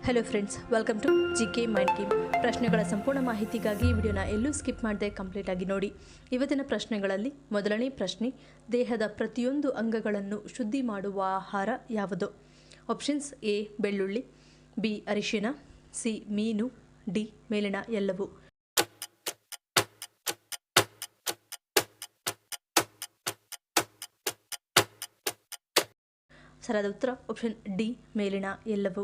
Hello friends, welcome to GK mind game. ಪ್ರಶ್ನೆಗಳ ಸಂಪೂರ್ಣ ಮಾಹಿತಿಗಾಗಿ ಈ ವಿಡಿಯೋನ ಎಲ್ಲೂ ಸ್ಕಿಪ್ ಮಾಡದೆ ಕಂಪ್ಲೀಟ್ ಆಗಿ ನೋಡಿ. ಇವತ್ತಿನ ಪ್ರಶ್ನೆಗಳಲ್ಲಿ ಮೊದಲನೇ ಪ್ರಶ್ನೆ, ದೇಹದ ಪ್ರತಿಯೊಂದು ಅಂಗಗಳನ್ನು ಶುದ್ಧಿ ಮಾಡುವ ಆಹಾರ ಯಾವುದು? ಆಪ್ಷನ್ಸ್: ಎ ಬೆಳ್ಳುಳ್ಳಿ, ಬಿ ಅರಿಶಿನ, ಸಿ ಮೀನು, ಡಿ ಮೇಲಿನ ಎಲ್ಲವೂ. ಸರಿಯಾದ ಉತ್ತರ ಆಪ್ಷನ್ ಡಿ ಮೇಲಿನ ಎಲ್ಲವೂ.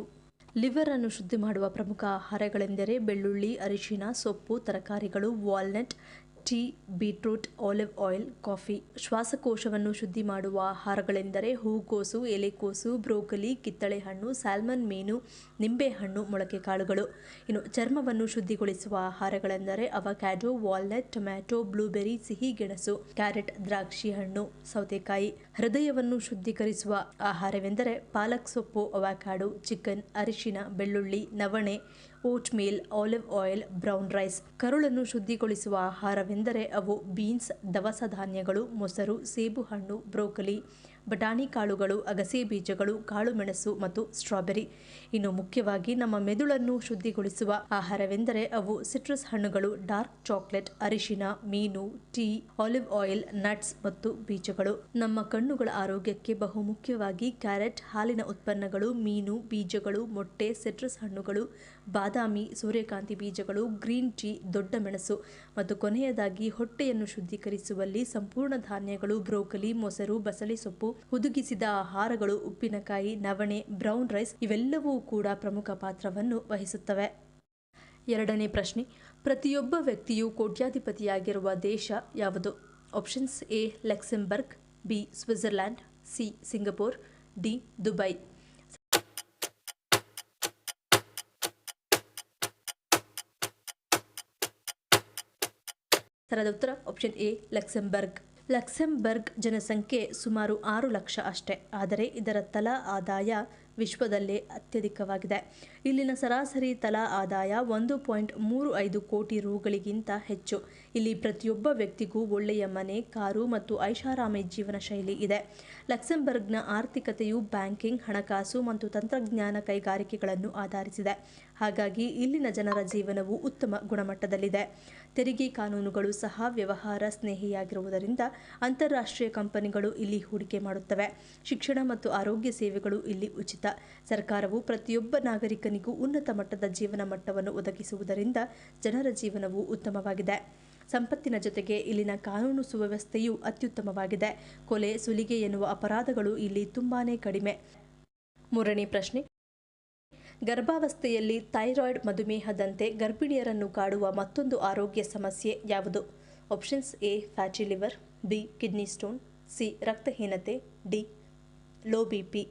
ಲಿವರ್ ಅನ್ನು ಶುದ್ಧಿ ಮಾಡುವ ಪ್ರಮುಖ ಆಹಾರಗಳೆಂದರೆ ಬೆಳ್ಳುಳ್ಳಿ, ಅರಿಶಿನ, ಸೊಪ್ಪು, ತರಕಾರಿಗಳು, walnut, tea, beetroot, olive oil, coffee. ಶ್ವಾಸಕೋಶವನ್ನು ಶುದ್ಧಿ ಮಾಡುವ ಆಹಾರಗಳೆಂದರೆ ಹೂಕೋಸು, ಎಲೆಕೋಸು, ಬ್ರೋಕಲಿ, ಕಿತ್ತಳೆ ಹಣ್ಣು, ಸ್ಯಾಲ್ಮನ್ ಮೀನು, ನಿಂಬೆಹಣ್ಣು, ಮೊಳಕೆ ಕಾಳುಗಳು. ಇನ್ನು ಚರ್ಮವನ್ನು ಶುದ್ಧಿಗೊಳಿಸುವ ಆಹಾರಗಳೆಂದರೆ ಅವಕ್ಯಾಡೋ, ವಾಲ್ನಟ್, ಟೊಮ್ಯಾಟೊ, ಬ್ಲೂಬೆರಿ, ಸಿಹಿ ಗೆಣಸು, ಕ್ಯಾರೆಟ್, ದ್ರಾಕ್ಷಿ ಹಣ್ಣು, ಸೌತೆಕಾಯಿ. ಹೃದಯವನ್ನು ಶುದ್ಧೀಕರಿಸುವ ಆಹಾರವೆಂದರೆ ಪಾಲಕ್ ಸೊಪ್ಪು, ಅವಕ್ಯಾಡೋ, ಚಿಕನ್, ಅರಿಶಿನ, ಬೆಳ್ಳುಳ್ಳಿ, ನವಣೆ, oatmeal, olive oil, brown rice. ಕರುಳನ್ನು ಶುದ್ಧಿಗೊಳಿಸುವ ಆಹಾರವೆಂದರೆ ಅವು ಬೀನ್ಸ್, ದವಸ ಧಾನ್ಯಗಳು, ಮೊಸರು, ಸೇಬುಹಣ್ಣು, ಬ್ರೋಕಲಿ, ಬಟಾಣಿ ಕಾಳುಗಳು, ಅಗಸೆ ಬೀಜಗಳು, ಕಾಳು ಮೆಣಸು ಮತ್ತು ಸ್ಟ್ರಾಬೆರಿ. ಇನ್ನು ಮುಖ್ಯವಾಗಿ ನಮ್ಮ ಮೆದುಳನ್ನು ಶುದ್ಧಿಗೊಳಿಸುವ ಆಹಾರವೆಂದರೆ ಅವು ಸಿಟ್ರಸ್ ಹಣ್ಣುಗಳು, ಡಾರ್ಕ್ ಚಾಕ್ಲೇಟ್, ಅರಿಶಿನ, ಮೀನು, ಟೀ, ಆಲಿವ್ ಆಯಿಲ್, ನಟ್ಸ್ ಮತ್ತು ಬೀಜಗಳು. ನಮ್ಮ ಕಣ್ಣುಗಳ ಆರೋಗ್ಯಕ್ಕೆ ಬಹುಮುಖ್ಯವಾಗಿ ಕ್ಯಾರೆಟ್, ಹಾಲಿನ ಉತ್ಪನ್ನಗಳು, ಮೀನು, ಬೀಜಗಳು, ಮೊಟ್ಟೆ, ಸಿಟ್ರಸ್ ಹಣ್ಣುಗಳು, ಬಾದಾಮಿ, ಸೂರ್ಯಕಾಂತಿ ಬೀಜಗಳು, ಗ್ರೀನ್ ಟೀ, ದೊಡ್ಡ ಮೆಣಸು ಮತ್ತು ಕೊನೆಯದಾಗಿ ಹೊಟ್ಟೆಯನ್ನು ಶುದ್ಧೀಕರಿಸುವಲ್ಲಿ ಸಂಪೂರ್ಣ ಧಾನ್ಯಗಳು, ಬ್ರೋಕಲಿ, ಮೊಸರು, ಬಸಳೆ ಸೊಪ್ಪು, ಹುದುಗಿಸಿದ ಆಹಾರಗಳು, ಉಪ್ಪಿನಕಾಯಿ, ನವಣೆ, ಬ್ರೌನ್ ರೈಸ್ ಇವೆಲ್ಲವೂ ಕೂಡ ಪ್ರಮುಖ ಪಾತ್ರವನ್ನು ವಹಿಸುತ್ತವೆ. ಎರಡನೇ ಪ್ರಶ್ನೆ, ಪ್ರತಿಯೊಬ್ಬ ವ್ಯಕ್ತಿಯು ಕೋಟ್ಯಾಧಿಪತಿಯಾಗಿರುವ ದೇಶ ಯಾವುದು? Options: A Luxembourg, B Switzerland, C Singapore, D Dubai. ಸರಿಯಾದ ಉತ್ತರ ಆಪ್ಷನ್ ಎ ಲಕ್ಸೆಂಬರ್ಗ್. ಲಕ್ಸೆಂಬರ್ಗ್ ಜನಸಂಖ್ಯೆ ಸುಮಾರು 6 ಲಕ್ಷ ಅಷ್ಟೇ, ಆದರೆ ಇದರ ತಲಾ ಆದಾಯ ವಿಶ್ವದಲ್ಲೇ ಅತ್ಯಧಿಕವಾಗಿದೆ. ಇಲ್ಲಿನ ಸರಾಸರಿ ತಲಾ ಆದಾಯ 1.35 ಕೋಟಿ ರುಗಳಿಗಿಂತ ಹೆಚ್ಚು. ಇಲ್ಲಿ ಪ್ರತಿಯೊಬ್ಬ ವ್ಯಕ್ತಿಗೂ ಒಳ್ಳೆಯ ಮನೆ, ಕಾರು ಮತ್ತು ಐಷಾರಾಮಿ ಜೀವನ ಶೈಲಿ ಇದೆ. ಲಕ್ಸೆಂಬರ್ಗ್ನ ಆರ್ಥಿಕತೆಯು ಬ್ಯಾಂಕಿಂಗ್, ಹಣಕಾಸು ಮತ್ತು ತಂತ್ರಜ್ಞಾನ ಕೈಗಾರಿಕೆಗಳನ್ನು ಆಧರಿಸಿದೆ. ಹಾಗಾಗಿ ಇಲ್ಲಿನ ಜನರ ಜೀವನವು ಉತ್ತಮ ಗುಣಮಟ್ಟದಲ್ಲಿದೆ. ತೆರಿಗೆ ಕಾನೂನುಗಳು ಸಹ ವ್ಯವಹಾರ ಸ್ನೇಹಿಯಾಗಿರುವುದರಿಂದ ಅಂತಾರಾಷ್ಟ್ರೀಯ ಕಂಪನಿಗಳು ಇಲ್ಲಿ ಹೂಡಿಕೆ ಮಾಡುತ್ತವೆ. ಶಿಕ್ಷಣ ಮತ್ತು ಆರೋಗ್ಯ ಸೇವೆಗಳು ಇಲ್ಲಿ ಉಚಿತ. ಸರ್ಕಾರವು ಪ್ರತಿಯೊಬ್ಬ ನಾಗರಿಕನಿಗೂ ಉನ್ನತ ಮಟ್ಟದ ಜೀವನ ಮಟ್ಟವನ್ನು ಒದಗಿಸುವುದರಿಂದ ಜನರ ಜೀವನವು ಉತ್ತಮವಾಗಿದೆ. ಸಂಪತ್ತಿನ ಜೊತೆಗೆ ಇಲ್ಲಿನ ಕಾನೂನು ಸುವ್ಯವಸ್ಥೆಯು ಅತ್ಯುತ್ತಮವಾಗಿದೆ. ಕೊಲೆ, ಸುಲಿಗೆ ಎನ್ನುವ ಅಪರಾಧಗಳು ಇಲ್ಲಿ ತುಂಬಾನೇ ಕಡಿಮೆ. ಮೂರನೇ ಪ್ರಶ್ನೆ, ಗರ್ಭಾವಸ್ಥೆಯಲ್ಲಿ ಥೈರಾಯ್ಡ್ ಮಧುಮೇಹದಂತೆ ಗರ್ಭಿಣಿಯರನ್ನು ಕಾಡುವ ಮತ್ತೊಂದು ಆರೋಗ್ಯ ಸಮಸ್ಯೆ ಯಾವುದು? Options: A fatty liver, B kidney stone, C ರಕ್ತಹೀನತೆ, ಡಿ ಲೋ ಬಿಪಿ.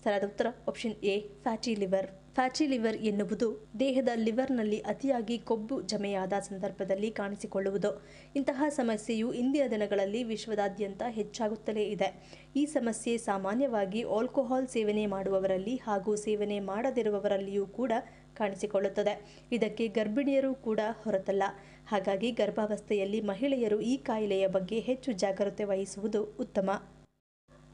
ಸರಿಯಾದ ಉತ್ತರ option A fatty liver. Fatty liver ಎನ್ನುವುದು ದೇಹದ ಲಿವರ್ನಲ್ಲಿ ಅತಿಯಾಗಿ ಕೊಬ್ಬು ಜಮೆಯಾದ ಸಂದರ್ಭದಲ್ಲಿ ಕಾಣಿಸಿಕೊಳ್ಳುವುದು. ಇಂತಹ ಸಮಸ್ಯೆಯು ಇಂದಿನ ದಿನಗಳಲ್ಲಿ ವಿಶ್ವದಾದ್ಯಂತ ಹೆಚ್ಚಾಗುತ್ತಲೇ ಇದೆ. ಈ ಸಮಸ್ಯೆ ಸಾಮಾನ್ಯವಾಗಿ ಆಲ್ಕೋಹಾಲ್ ಸೇವನೆ ಮಾಡುವವರಲ್ಲಿ ಹಾಗೂ ಸೇವನೆ ಮಾಡದಿರುವವರಲ್ಲಿಯೂ ಕೂಡ ಕಾಣಿಸಿಕೊಳ್ಳುತ್ತದೆ. ಇದಕ್ಕೆ ಗರ್ಭಿಣಿಯರು ಕೂಡ ಹೊರತಲ್ಲ. ಹಾಗಾಗಿ ಗರ್ಭಾವಸ್ಥೆಯಲ್ಲಿ ಮಹಿಳೆಯರು ಈ ಕಾಯಿಲೆಯ ಬಗ್ಗೆ ಹೆಚ್ಚು ಜಾಗೃತೆ ವಹಿಸುವುದು ಉತ್ತಮ.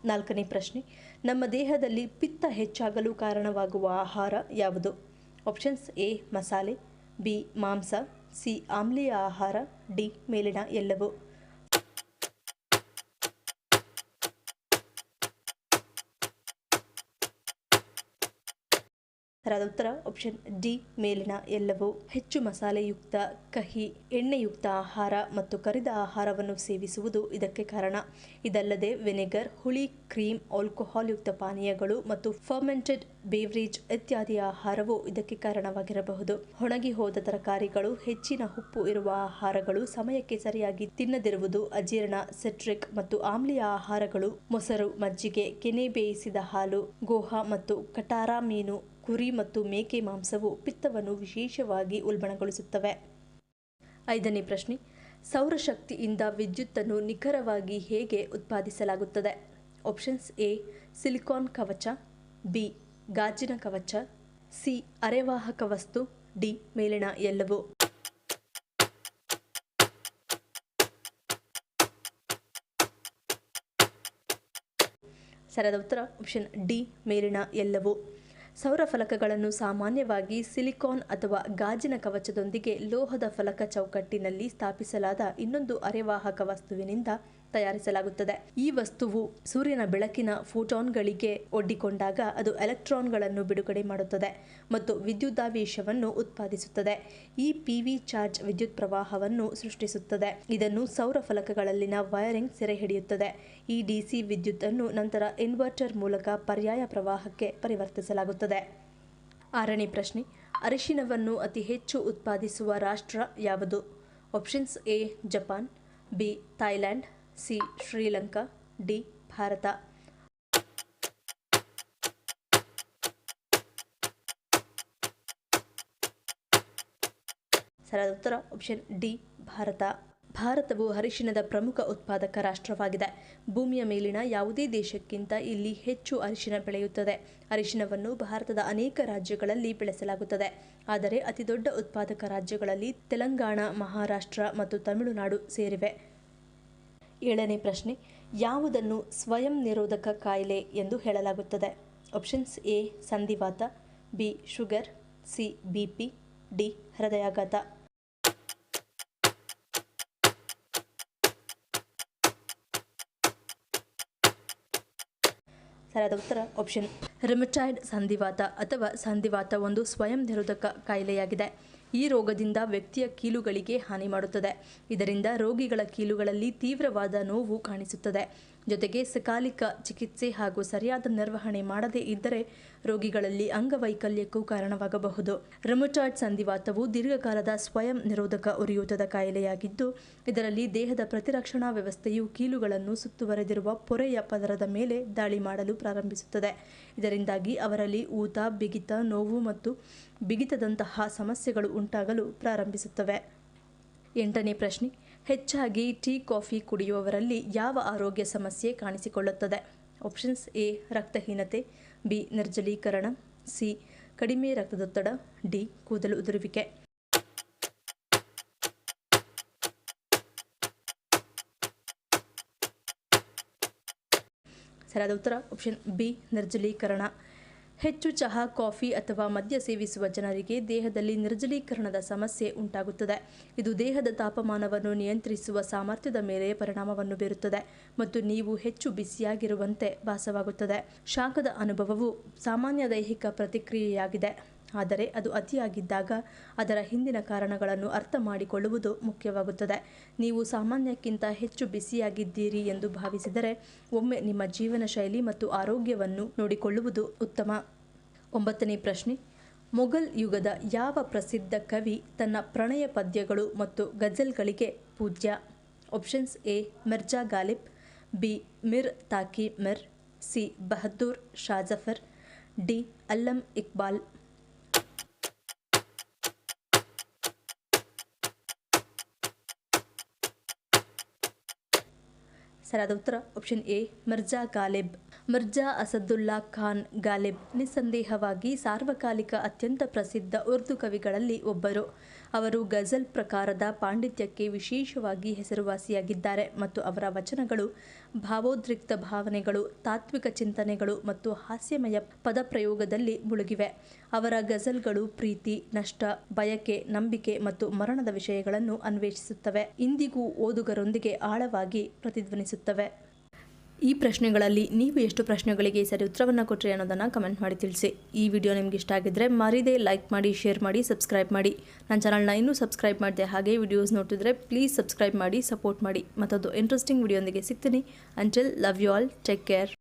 ನಾಲ್ಕನೇ ಪ್ರಶ್ನೆ, ನಮ್ಮ ದೇಹದಲ್ಲಿ ಪಿತ್ತ ಹೆಚ್ಚಾಗಲು ಕಾರಣವಾಗುವ ಆಹಾರ ಯಾವುದು? ಆಪ್ಷನ್ಸ್: ಎ ಮಸಾಲೆ, ಬಿ ಮಾಂಸ, ಸಿ ಆಮ್ಲೀಯ ಆಹಾರ, ಡಿ ಮೇಲಿನ ಎಲ್ಲವೂ. ಸರಿಯಾದ ಉತ್ತರ ಆಪ್ಷನ್ ಡಿ ಮೇಲಿನ ಎಲ್ಲವೂ. ಹೆಚ್ಚು ಮಸಾಲೆಯುಕ್ತ, ಕಹಿ, ಎಣ್ಣೆಯುಕ್ತ ಆಹಾರ ಮತ್ತು ಕರಿದ ಆಹಾರವನ್ನು ಸೇವಿಸುವುದು ಇದಕ್ಕೆ ಕಾರಣ. ಇದಲ್ಲದೆ ವಿನೆಗರ್, ಹುಳಿ, ಕ್ರೀಮ್, ಆಲ್ಕೋಹಾಲ್ ಯುಕ್ತ ಪಾನೀಯಗಳು ಮತ್ತು ಫರ್ಮೆಂಟೆಡ್ ಬೇವರೇಜ್ ಇತ್ಯಾದಿ ಆಹಾರವು ಇದಕ್ಕೆ ಕಾರಣವಾಗಿರಬಹುದು. ಒಣಗಿ ಹೋದ ತರಕಾರಿಗಳು, ಹೆಚ್ಚಿನ ಉಪ್ಪು ಇರುವ ಆಹಾರಗಳು, ಸಮಯಕ್ಕೆ ಸರಿಯಾಗಿ ತಿನ್ನದಿರುವುದು, ಅಜೀರ್ಣ, ಸಿಟ್ರಿಕ್ ಮತ್ತು ಆಮ್ಲೀಯ ಆಹಾರಗಳು, ಮೊಸರು, ಮಜ್ಜಿಗೆ, ಕೆನೆ ಬೇಯಿಸಿದ ಹಾಲು, ಗೋಹಾ ಮತ್ತು ಕಟಾರಾ ಮೀನು, ಕುರಿ ಮತ್ತು ಮೇಕೆ ಮಾಂಸವು ಪಿತ್ತವನ್ನು ವಿಶೇಷವಾಗಿ ಉಲ್ಬಣಗೊಳಿಸುತ್ತವೆ. ಐದನೇ ಪ್ರಶ್ನೆ, ಸೌರಶಕ್ತಿಯಿಂದ ವಿದ್ಯುತ್ತನ್ನು ನಿಖರವಾಗಿ ಹೇಗೆ ಉತ್ಪಾದಿಸಲಾಗುತ್ತದೆ? ಆಪ್ಷನ್ಸ್: ಎ ಸಿಲಿಕಾನ್ ಕವಚ, ಬಿ ಗಾಜಿನ ಕವಚ, ಸಿ ಅರೆವಾಹಕ ವಸ್ತು, ಡಿ ಮೇಲಿನ ಎಲ್ಲವೂ. ಸರಿಯಾದ ಉತ್ತರ ಆಪ್ಷನ್ ಡಿ ಮೇಲಿನ ಎಲ್ಲವೂ. ಸೌರ ಫಲಕಗಳನ್ನು ಸಾಮಾನ್ಯವಾಗಿ ಸಿಲಿಕಾನ್ ಅಥವಾ ಗಾಜಿನ ಕವಚದೊಂದಿಗೆ ಲೋಹದ ಫಲಕ ಚೌಕಟ್ಟಿನಲ್ಲಿ ಸ್ಥಾಪಿಸಲಾದ ಇನ್ನೊಂದು ಅರೆವಾಹಕ ವಸ್ತುವಿನಿಂದ ತಯಾರಿಸಲಾಗುತ್ತದೆ. ಈ ವಸ್ತುವು ಸೂರ್ಯನ ಬೆಳಕಿನ ಫೋಟಾನ್ಗಳಿಗೆ ಒಡ್ಡಿಕೊಂಡಾಗ ಅದು ಎಲೆಕ್ಟ್ರಾನ್ಗಳನ್ನು ಬಿಡುಗಡೆ ಮಾಡುತ್ತದೆ ಮತ್ತು ವಿದ್ಯುದಾವೇಶವನ್ನು ಉತ್ಪಾದಿಸುತ್ತದೆ. ಈ ಪಿವಿ ಚಾರ್ಜ್ ವಿದ್ಯುತ್ ಪ್ರವಾಹವನ್ನು ಸೃಷ್ಟಿಸುತ್ತದೆ. ಇದನ್ನು ಸೌರ ಫಲಕಗಳಲ್ಲಿನ ವೈರಿಂಗ್ ಸೆರೆಹಿಡಿಯುತ್ತದೆ. ಈ ಡಿಸಿ ವಿದ್ಯುತ್ ಅನ್ನು ನಂತರ ಇನ್ವರ್ಟರ್ ಮೂಲಕ ಪರ್ಯಾಯ ಪ್ರವಾಹಕ್ಕೆ ಪರಿವರ್ತಿಸಲಾಗುತ್ತದೆ. 6ನೇ ಪ್ರಶ್ನೆ, ಅರಿಶಿನವನ್ನು ಅತಿ ಹೆಚ್ಚು ಉತ್ಪಾದಿಸುವ ರಾಷ್ಟ್ರ ಯಾವುದು? Options A Japan, B Thailand, C Sri Lanka, D Bharat. ಸರಿಯಾದ ಉತ್ತರ ಆಪ್ಷನ್ ಡಿ ಭಾರತ. ಭಾರತವು ಅರಿಶಿನದ ಪ್ರಮುಖ ಉತ್ಪಾದಕ ರಾಷ್ಟ್ರವಾಗಿದೆ. ಭೂಮಿಯ ಮೇಲಿನ ಯಾವುದೇ ದೇಶಕ್ಕಿಂತ ಇಲ್ಲಿ ಹೆಚ್ಚು ಅರಿಶಿನ ಬೆಳೆಯುತ್ತದೆ. ಅರಿಶಿನವನ್ನು ಭಾರತದ ಅನೇಕ ರಾಜ್ಯಗಳಲ್ಲಿ ಬೆಳೆಸಲಾಗುತ್ತದೆ. ಆದರೆ ಅತಿದೊಡ್ಡ ಉತ್ಪಾದಕ ರಾಜ್ಯಗಳಲ್ಲಿ ತೆಲಂಗಾಣ, ಮಹಾರಾಷ್ಟ್ರ ಮತ್ತು ತಮಿಳುನಾಡು ಸೇರಿವೆ. 7ನೇ ಪ್ರಶ್ನೆ, ಯಾವುದನ್ನು ಸ್ವಯಂ ನಿರೋಧಕ ಕಾಯಿಲೆ ಎಂದು ಹೇಳಲಾಗುತ್ತದೆ? ಆಪ್ಷನ್ಸ್ ಎ ಸಂಧಿವಾತ, B sugar, C BP, D ಹೃದಯಾಘಾತ. ಸರಿಯಾದ ಉತ್ತರ ಆಪ್ಷನ್ ರಿಮಟಾಯ್ಡ್ ಸಂಧಿವಾತ ಅಥವಾ ಸಂಧಿವಾತ ಒಂದು ಸ್ವಯಂ ನಿರೋಧಕ ಕಾಯಿಲೆಯಾಗಿದೆ. ಈ ರೋಗದಿಂದ ವ್ಯಕ್ತಿಯ ಕೀಲುಗಳಿಗೆ ಹಾನಿ ಮಾಡುತ್ತದೆ. ಇದರಿಂದ ರೋಗಿಗಳ ಕೀಲುಗಳಲ್ಲಿ ತೀವ್ರವಾದ ನೋವು ಕಾಣಿಸುತ್ತದೆ. ಜೊತೆಗೆ ಸಕಾಲಿಕ ಚಿಕಿತ್ಸೆ ಹಾಗೂ ಸರಿಯಾದ ನಿರ್ವಹಣೆ ಮಾಡದೇ ಇದ್ದರೆ ರೋಗಿಗಳಲ್ಲಿ ಅಂಗವೈಕಲ್ಯಕ್ಕೂ ಕಾರಣವಾಗಬಹುದು. ರಿಮಟಾಯ್ಡ್ ಸಂಧಿವಾತವು ದೀರ್ಘಕಾಲದ ಸ್ವಯಂ ನಿರೋಧಕ ಉರಿಯೂತದ ಕಾಯಿಲೆಯಾಗಿದ್ದು, ಇದರಲ್ಲಿ ದೇಹದ ಪ್ರತಿರಕ್ಷಣಾ ವ್ಯವಸ್ಥೆಯು ಕೀಲುಗಳನ್ನು ಸುತ್ತುವರೆದಿರುವ ಪೊರೆಯ ಪದರದ ಮೇಲೆ ದಾಳಿ ಮಾಡಲು ಪ್ರಾರಂಭಿಸುತ್ತದೆ. ಇದರಿಂದಾಗಿ ಅವರಲ್ಲಿ ಊತ, ಬಿಗಿತ, ನೋವು ಮತ್ತು ಬಿಗಿತದಂತಹ ಸಮಸ್ಯೆಗಳು ಉಂಟಾಗಲು ಪ್ರಾರಂಭಿಸುತ್ತವೆ. 8ನೇ ಪ್ರಶ್ನೆ, ಹೆಚ್ಚಾಗಿ ಟೀ, ಕಾಫಿ ಕುಡಿಯುವವರಲ್ಲಿ ಯಾವ ಆರೋಗ್ಯ ಸಮಸ್ಯೆ ಕಾಣಿಸಿಕೊಳ್ಳುತ್ತದೆ? ಆಪ್ಷನ್ಸ್ ಎ ರಕ್ತಹೀನತೆ, ಬಿ ನಿರ್ಜಲೀಕರಣ, ಸಿ ಕಡಿಮೆ ರಕ್ತದೊತ್ತಡ, ಡಿ ಕೂದಲು ಉದುರುವಿಕೆ. ಸರಿಯಾದ ಉತ್ತರ ಆಪ್ಷನ್ ಬಿ ನಿರ್ಜಲೀಕರಣ. ಹೆಚ್ಚು ಚಹಾ, ಕಾಫಿ ಅಥವಾ ಮದ್ಯ ಸೇವಿಸುವ ಜನರಿಗೆ ದೇಹದಲ್ಲಿ ನಿರ್ಜಲೀಕರಣದ ಸಮಸ್ಯೆ ಉಂಟಾಗುತ್ತದೆ. ಇದು ದೇಹದ ತಾಪಮಾನವನ್ನು ನಿಯಂತ್ರಿಸುವ ಸಾಮರ್ಥ್ಯದ ಮೇಲೆ ಪರಿಣಾಮವನ್ನು ಬೀರುತ್ತದೆ ಮತ್ತು ನೀವು ಹೆಚ್ಚು ಬಿಸಿಯಾಗಿರುವಂತೆ ಭಾಸವಾಗುತ್ತದೆ. ಶಾಖದ ಅನುಭವವು ಸಾಮಾನ್ಯ ದೈಹಿಕ ಪ್ರತಿಕ್ರಿಯೆಯಾಗಿದೆ, ಆದರೆ ಅದು ಅತಿಯಾಗಿದ್ದಾಗ ಅದರ ಹಿಂದಿನ ಕಾರಣಗಳನ್ನು ಅರ್ಥ ಮಾಡಿಕೊಳ್ಳುವುದು ಮುಖ್ಯವಾಗುತ್ತದೆ. ನೀವು ಸಾಮಾನ್ಯಕ್ಕಿಂತ ಹೆಚ್ಚು ಬಿಸಿಯಾಗಿದ್ದೀರಿ ಎಂದು ಭಾವಿಸಿದರೆ ಒಮ್ಮೆ ನಿಮ್ಮ ಜೀವನ ಶೈಲಿ ಮತ್ತು ಆರೋಗ್ಯವನ್ನು ನೋಡಿಕೊಳ್ಳುವುದು ಉತ್ತಮ. 9ನೇ ಪ್ರಶ್ನೆ, ಮೊಘಲ್ ಯುಗದ ಯಾವ ಪ್ರಸಿದ್ಧ ಕವಿ ತನ್ನ ಪ್ರಣಯ ಪದ್ಯಗಳು ಮತ್ತು ಗಜಲ್ಗಳಿಗೆ ಪೂಜ್ಯ? Options A Mirza Ghalib, B Mir Taqi Mir, C Bahadur Shah Zafar, D Allama Iqbal. ಸರಿಯಾದ ಉತ್ತರ ಆಪ್ಷನ್ ಎ ಮಿರ್ಜಾ ಗಾಲಿಬ್. ಮಿರ್ಜಾ ಅಸದುಲ್ಲಾ ಖಾನ್ ಗಾಲಿಬ್ ನಿಸ್ಸಂದೇಹವಾಗಿ ಸಾರ್ವಕಾಲಿಕ ಅತ್ಯಂತ ಪ್ರಸಿದ್ಧ ಉರ್ದು ಕವಿಗಳಲ್ಲಿ ಒಬ್ಬರು. ಅವರು ಗಜಲ್ ಪ್ರಕಾರದ ಪಾಂಡಿತ್ಯಕ್ಕೆ ವಿಶೇಷವಾಗಿ ಹೆಸರುವಾಸಿಯಾಗಿದ್ದಾರೆ ಮತ್ತು ಅವರ ವಚನಗಳು ಭಾವೋದ್ರಿಕ್ತ ಭಾವನೆಗಳು, ತಾತ್ವಿಕ ಚಿಂತನೆಗಳು ಮತ್ತು ಹಾಸ್ಯಮಯ ಪದಪ್ರಯೋಗದಲ್ಲಿ ಮುಳುಗಿವೆ. ಅವರ ಗಜಲ್ಗಳು ಪ್ರೀತಿ, ನಷ್ಟ, ಬಯಕೆ, ನಂಬಿಕೆ ಮತ್ತು ಮರಣದ ವಿಷಯಗಳನ್ನು ಅನ್ವೇಷಿಸುತ್ತವೆ. ಇಂದಿಗೂ ಓದುಗರೊಂದಿಗೆ ಆಳವಾಗಿ ಪ್ರತಿಧ್ವನಿಸುತ್ತವೆ. ಈ ಪ್ರಶ್ನೆಗಳಲ್ಲಿ ನೀವು ಎಷ್ಟು ಪ್ರಶ್ನೆಗಳಿಗೆ ಸರಿ ಉತ್ತರವನ್ನು ಕೊಟ್ಟರೆ ಅನ್ನೋದನ್ನು ಕಮೆಂಟ್ ಮಾಡಿ ತಿಳಿಸಿ. ಈ ವಿಡಿಯೋ ನಿಮ್ಗೆ ಇಷ್ಟ ಆಗಿದ್ದರೆ ಮರೀದೆ ಲೈಕ್ ಮಾಡಿ, ಶೇರ್ ಮಾಡಿ, ಸಬ್ಸ್ಕ್ರೈಬ್ ಮಾಡಿ. ನನ್ನ ಚಾನಲ್ನ ಇನ್ನೂ ಸಬ್ಸ್ಕ್ರೈಬ್ ಮಾಡಿದೆ ಹಾಗೆ ವಿಡಿಯೋಸ್ ನೋಡ್ತಿದ್ರೆ ಪ್ಲೀಸ್ ಸಬ್ಸ್ಕ್ರೈಬ್ ಮಾಡಿ, ಸಪೋರ್ಟ್ ಮಾಡಿ. ಮತ್ತೊಂದು ಇಂಟ್ರೆಸ್ಟಿಂಗ್ ವಿಡಿಯೋಂದಿಗೆ ಸಿಗ್ತೀನಿ. Until love you all, take care.